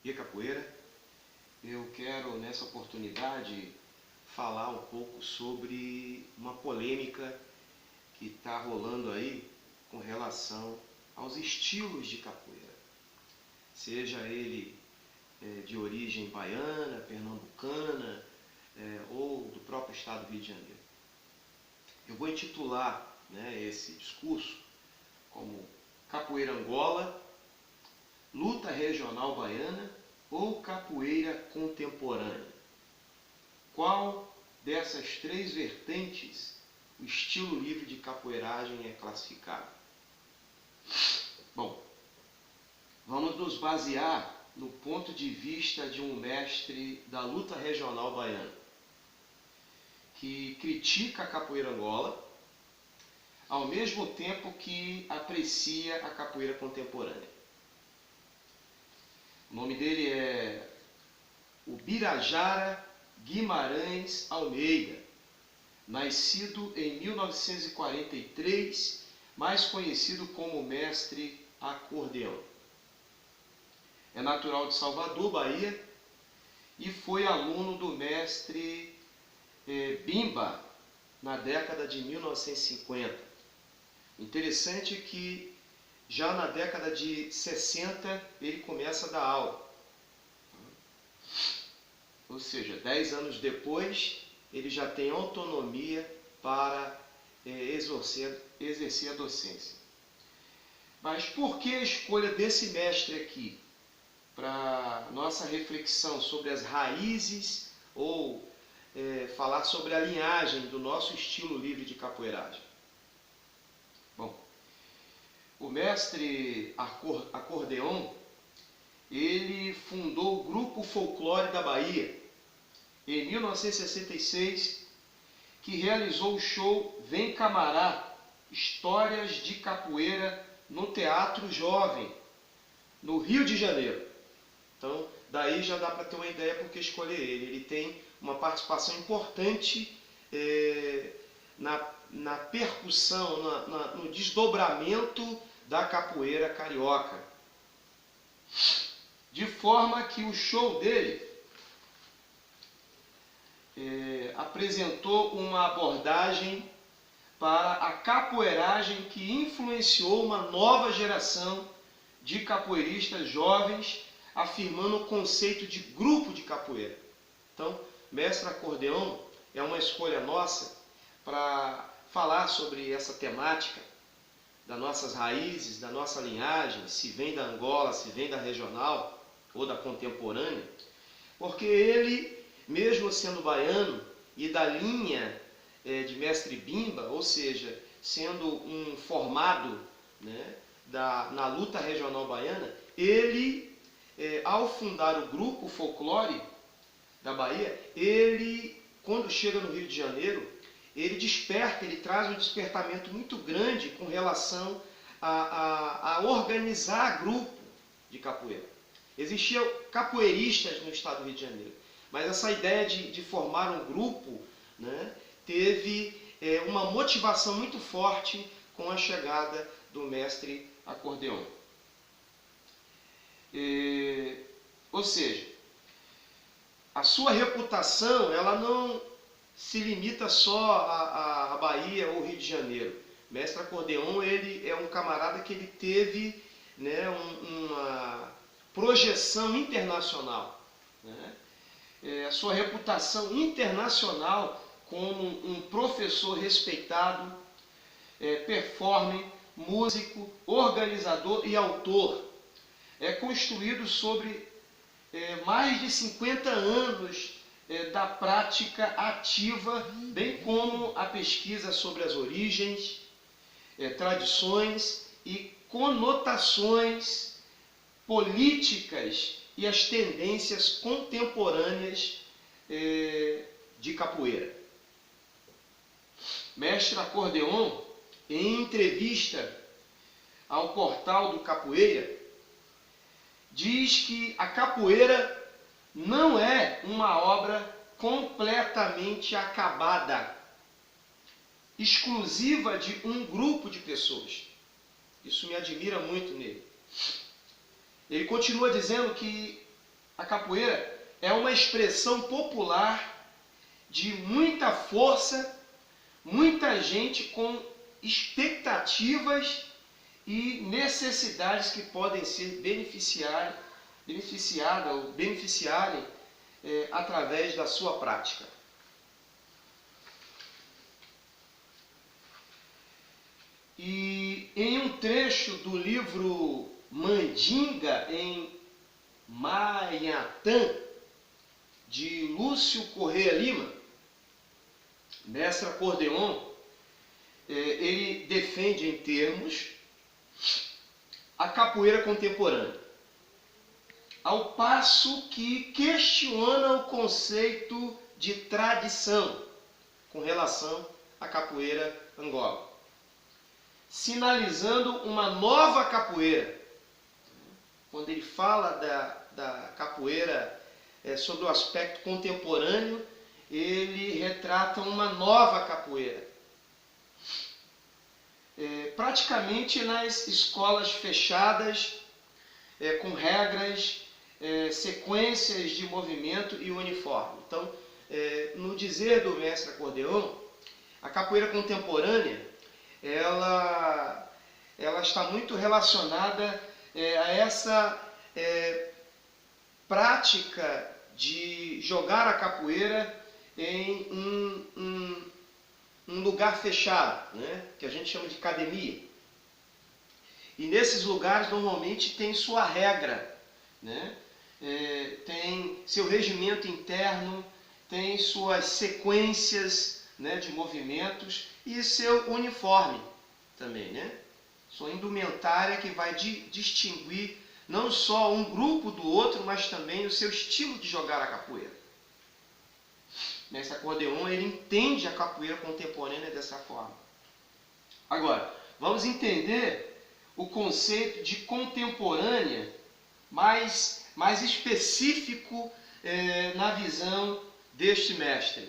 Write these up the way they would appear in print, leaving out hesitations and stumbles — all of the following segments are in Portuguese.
e capoeira. Eu quero nessa oportunidade falar um pouco sobre uma polêmica que está rolando aí com relação aos estilos de capoeira, seja ele de origem baiana, pernambucana ou do próprio estado do Rio de Janeiro. Eu vou intitular esse discurso como Capoeira Angola, Luta Regional Baiana ou Capoeira Contemporânea. Qual dessas três vertentes o estilo livre de capoeiragem é classificado? Bom, vamos nos basear no ponto de vista de um mestre da luta regional baiana, que critica a capoeira Angola, ao mesmo tempo que aprecia a capoeira contemporânea. O nome dele é Ubirajara Guimarães Almeida, nascido em 1943, mais conhecido como mestre acordeão. É natural de Salvador, Bahia, e foi aluno do mestre Bimba na década de 1950. Interessante que já na década de 60 ele começa a dar aula. Ou seja, 10 anos depois ele já tem autonomia para exercer a docência. Mas por que a escolha desse mestre aqui? Para nossa reflexão sobre as raízes ou falar sobre a linhagem do nosso estilo livre de capoeiragem. Bom, o mestre acordeão, ele fundou o Grupo Folclore da Bahia em 1966, que realizou o show Vem Camará, Histórias de Capoeira no Teatro Jovem, no Rio de Janeiro. Então, daí já dá para ter uma ideia por que escolher ele. Ele tem uma participação importante na percussão, no desdobramento da capoeira carioca. De forma que o show dele apresentou uma abordagem para a capoeiragem que influenciou uma nova geração de capoeiristas jovens, afirmando o conceito de grupo de capoeira. Então, mestre acordeão é uma escolha nossa para falar sobre essa temática das nossas raízes, da nossa linhagem, se vem da Angola, se vem da regional ou da contemporânea, porque ele, mesmo sendo baiano e da linha de mestre Bimba, ou seja, sendo um formado na luta regional baiana, ele, ao fundar o Grupo Folclore da Bahia, ele, quando chega no Rio de Janeiro, ele desperta, ele traz um despertamento muito grande com relação a organizar grupo de capoeira. Existiam capoeiristas no estado do Rio de Janeiro, mas essa ideia de formar um grupo teve uma motivação muito forte com a chegada do mestre acordeão. Ou seja, a sua reputação ela não se limita só à Bahia ou Rio de Janeiro. Mestre acordeão, ele é um camarada que ele teve uma projeção internacional. A sua reputação internacional como um professor respeitado, performer, músico, organizador e autor. É construído sobre mais de 50 anos da prática ativa, bem como a pesquisa sobre as origens, tradições e conotações políticas e as tendências contemporâneas de capoeira. Mestre acordeão, em entrevista ao portal do Capoeira, diz que a capoeira não é uma obra completamente acabada, exclusiva de um grupo de pessoas. Isso me admira muito nele. Ele continua dizendo que A capoeira é uma expressão popular de muita força, muita gente com expectativas e necessidades que podem ser beneficiarem através da sua prática. E em um trecho do livro Mandinga em Maiatã, de Lúcio Correia Lima, mestre acordeon, ele defende em termos a capoeira contemporânea, ao passo que questiona o conceito de tradição com relação à capoeira Angola, sinalizando uma nova capoeira. Quando ele fala da capoeira sobre o aspecto contemporâneo, ele retrata uma nova capoeira. Praticamente nas escolas fechadas, com regras, sequências de movimento e uniforme. Então, no dizer do mestre acordeon, a capoeira contemporânea ela está muito relacionada a essa prática de jogar a capoeira em um lugar fechado, né? Que a gente chama de academia. E nesses lugares normalmente tem sua regra, né? Tem seu regimento interno, tem suas sequências, né, de movimentos e seu uniforme também, né? Sua indumentária que vai distinguir não só um grupo do outro, mas também o seu estilo de jogar a capoeira. Nesse acordeon, ele entende a capoeira contemporânea dessa forma. Agora, vamos entender o conceito de contemporânea mais específico na visão deste mestre.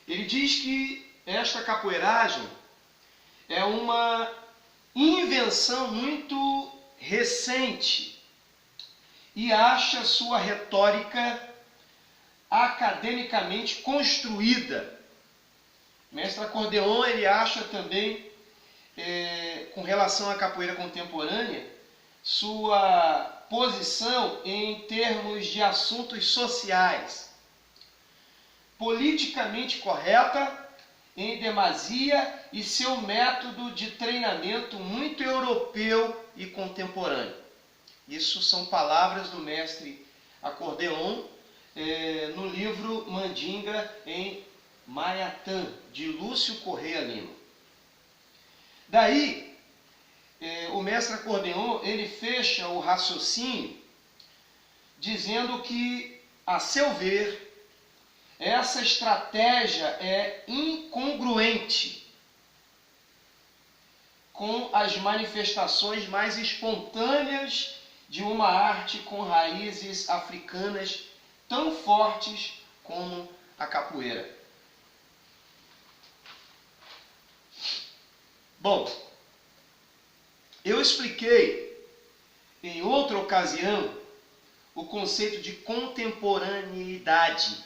Ele diz que esta capoeiragem é uma invenção muito recente e acha sua retórica academicamente construída. O mestre acordeon, ele acha também, com relação à capoeira contemporânea, sua posição em termos de assuntos sociais, politicamente correta em demasia e seu método de treinamento muito europeu e contemporâneo. Isso são palavras do mestre acordeon no livro Mandinga em Maiatã, de Lúcio Correia Lima. Daí, o mestre acordeon, ele fecha o raciocínio dizendo que, a seu ver, essa estratégia é incongruente com as manifestações mais espontâneas de uma arte com raízes africanas tão fortes como a capoeira. Bom, eu expliquei em outra ocasião o conceito de contemporaneidade.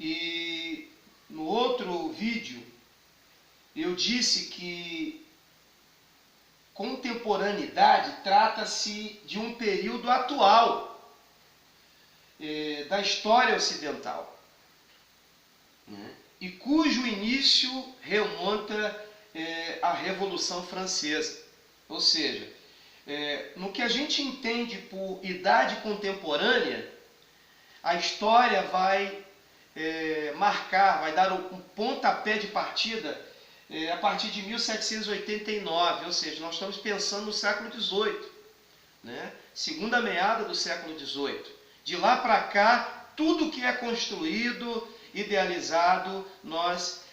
E no outro vídeo eu disse que contemporaneidade trata-se de um período atual da história ocidental, né? E cujo início remonta à Revolução Francesa. Ou seja, no que a gente entende por idade contemporânea, a história vai marcar, vai dar um pontapé de partida a partir de 1789, ou seja, nós estamos pensando no século XVIII, né? Segunda meada do século XVIII. De lá para cá, tudo que é construído, idealizado, nós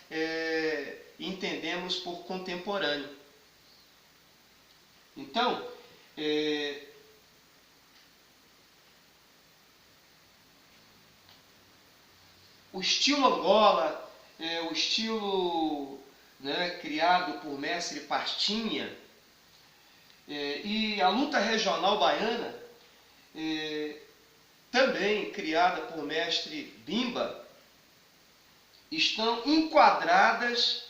entendemos por contemporâneo. Então, o estilo Angola, o estilo, né, criado por mestre Pastinha, e a luta regional baiana, também criada por mestre Bimba, estão enquadradas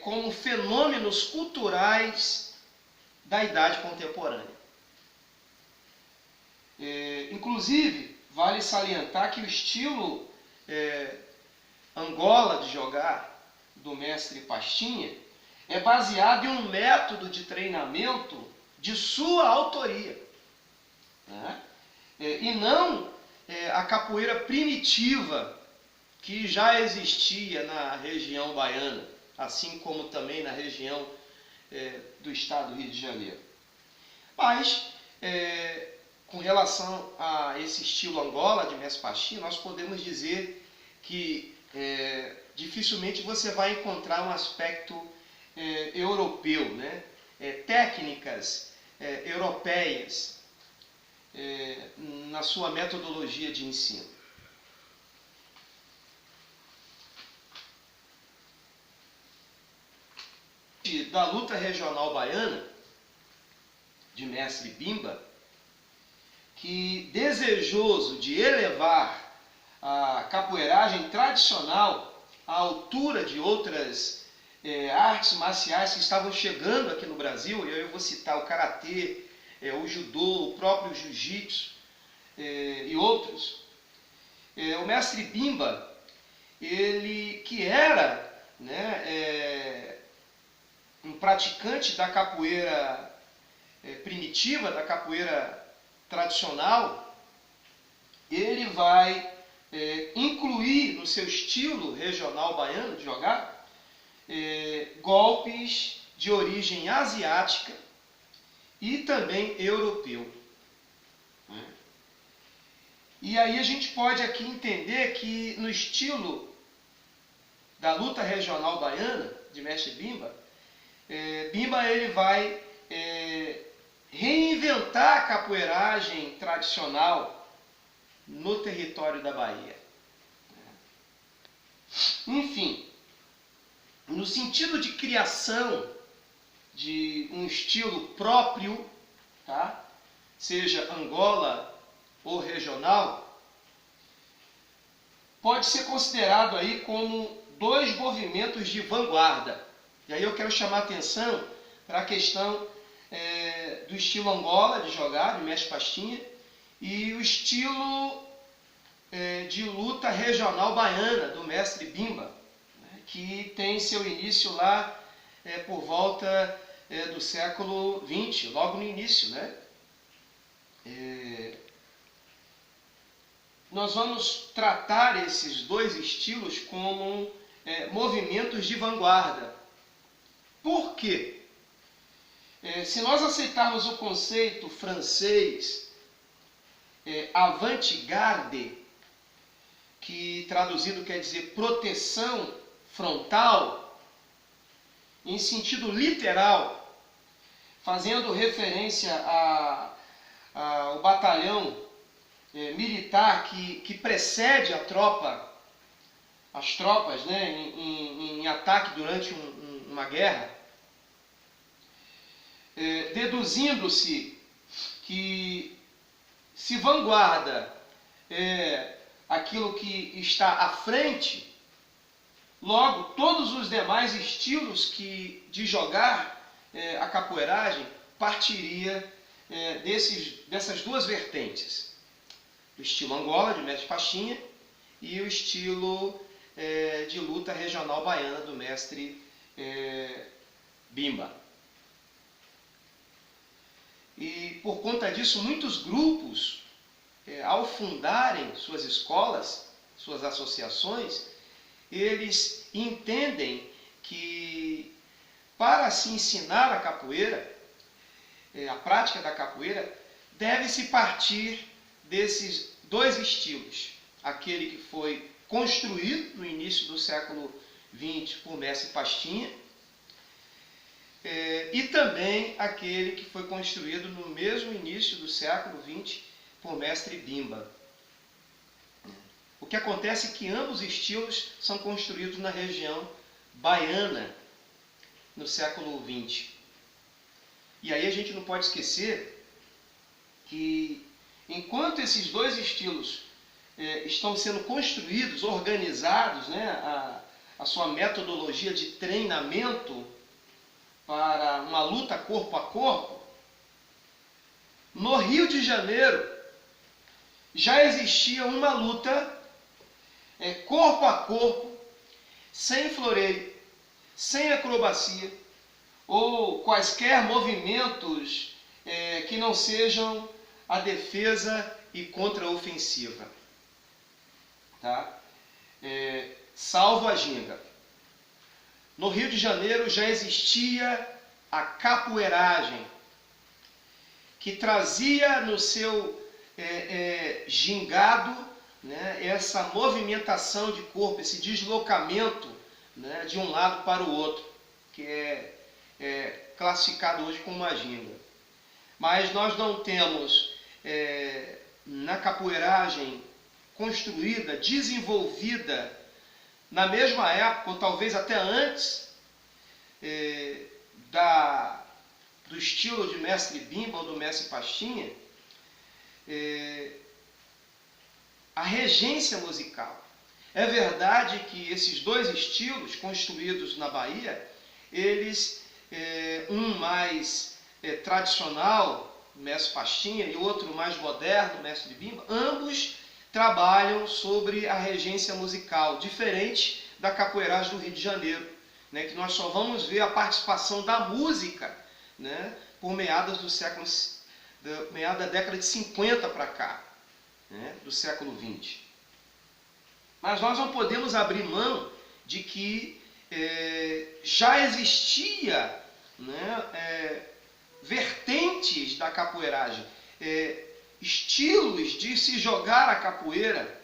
como fenômenos culturais da idade contemporânea. Inclusive, vale salientar que o estilo Angola de jogar do mestre Pastinha é baseado em um método de treinamento de sua autoria, né? E não a capoeira primitiva que já existia na região baiana, assim como também na região do estado do Rio de Janeiro. Mas, com relação a esse estilo Angola de mestre Pastinha, nós podemos dizer que dificilmente você vai encontrar um aspecto europeu, né? Técnicas europeias na sua metodologia de ensino. Da luta regional baiana, de mestre Bimba, que desejoso de elevar a capoeiragem tradicional à altura de outras artes marciais que estavam chegando aqui no Brasil, eu vou citar o karatê, o judô, o próprio jiu-jitsu e outros. O mestre Bimba, ele que era, né, um praticante da capoeira primitiva, da capoeira tradicional, ele vai incluir no seu estilo regional baiano de jogar golpes de origem asiática e também europeu. E aí a gente pode aqui entender que no estilo da luta regional baiana, de mestre Bimba, Bimba ele vai reinventar a capoeiragem tradicional no território da Bahia. Enfim, no sentido de criação de um estilo próprio, tá? Seja Angola ou regional, pode ser considerado aí como dois movimentos de vanguarda. E aí eu quero chamar a atenção para a questão do estilo Angola de jogar, de mestre Pastinha, e o estilo de luta regional baiana, do mestre Bimba, né, que tem seu início lá por volta do século XX, logo no início, né? Nós vamos tratar esses dois estilos como movimentos de vanguarda. Por quê? Se nós aceitarmos o conceito francês avant-garde, que traduzido quer dizer proteção frontal, em sentido literal, fazendo referência ao batalhão militar que precede a tropa, as tropas, né, em ataque durante uma guerra, deduzindo-se que se vanguarda aquilo que está à frente, logo todos os demais estilos de jogar a capoeiragem partiria dessas duas vertentes. O estilo Angola, de mestre Pastinha, e o estilo de luta regional baiana, do mestre Bimba. E por conta disso, muitos grupos, ao fundarem suas escolas, suas associações, eles entendem que para se ensinar a capoeira, a prática da capoeira, deve-se partir desses dois estilos. Aquele que foi construído no início do século XX por mestre Pastinha, e também aquele que foi construído no mesmo início do século XX por mestre Bimba. O que acontece é que ambos estilos são construídos na região baiana, no século XX. E aí a gente não pode esquecer que enquanto esses dois estilos estão sendo construídos, organizados, né, a sua metodologia de treinamento para uma luta corpo a corpo, no Rio de Janeiro já existia uma luta corpo a corpo, sem floreio, sem acrobacia, ou quaisquer movimentos que não sejam a defesa e contra-ofensiva. Tá? Salvo a ginga. No Rio de Janeiro já existia a capoeiragem, que trazia no seu gingado, né, essa movimentação de corpo, esse deslocamento, né, de um lado para o outro, que é classificado hoje como uma ginga. Mas nós não temos na capoeiragem construída, desenvolvida na mesma época, ou talvez até antes, do estilo de mestre Bimba ou do mestre Pastinha, a regência musical. É verdade que esses dois estilos construídos na Bahia, eles, um mais tradicional, o mestre Pastinha, e outro mais moderno, o mestre Bimba, ambos trabalham sobre a regência musical, diferente da capoeiragem do Rio de Janeiro, né, que nós só vamos ver a participação da música, né, por meados da década de 50 para cá, né, do século 20. Mas nós não podemos abrir mão de que já existia, né, vertentes da capoeiragem, estilos de se jogar a capoeira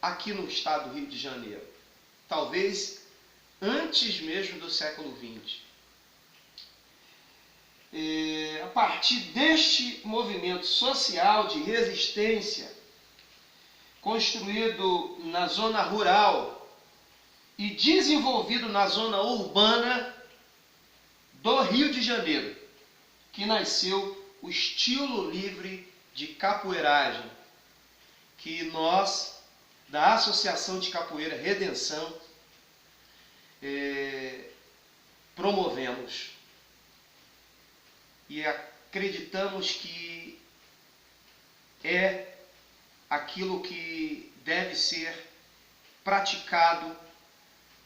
aqui no estado do Rio de Janeiro, talvez antes mesmo do século XX. A partir deste movimento social de resistência, construído na zona rural e desenvolvido na zona urbana do Rio de Janeiro, que nasceu o estilo livre de capoeiragem, que nós, da Associação de Capoeira Redenção, promovemos. E acreditamos que é aquilo que deve ser praticado,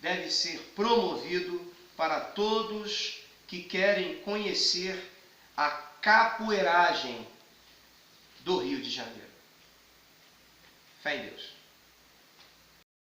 deve ser promovido para todos que querem conhecer a capoeiragem do Rio de Janeiro. Fé em Deus.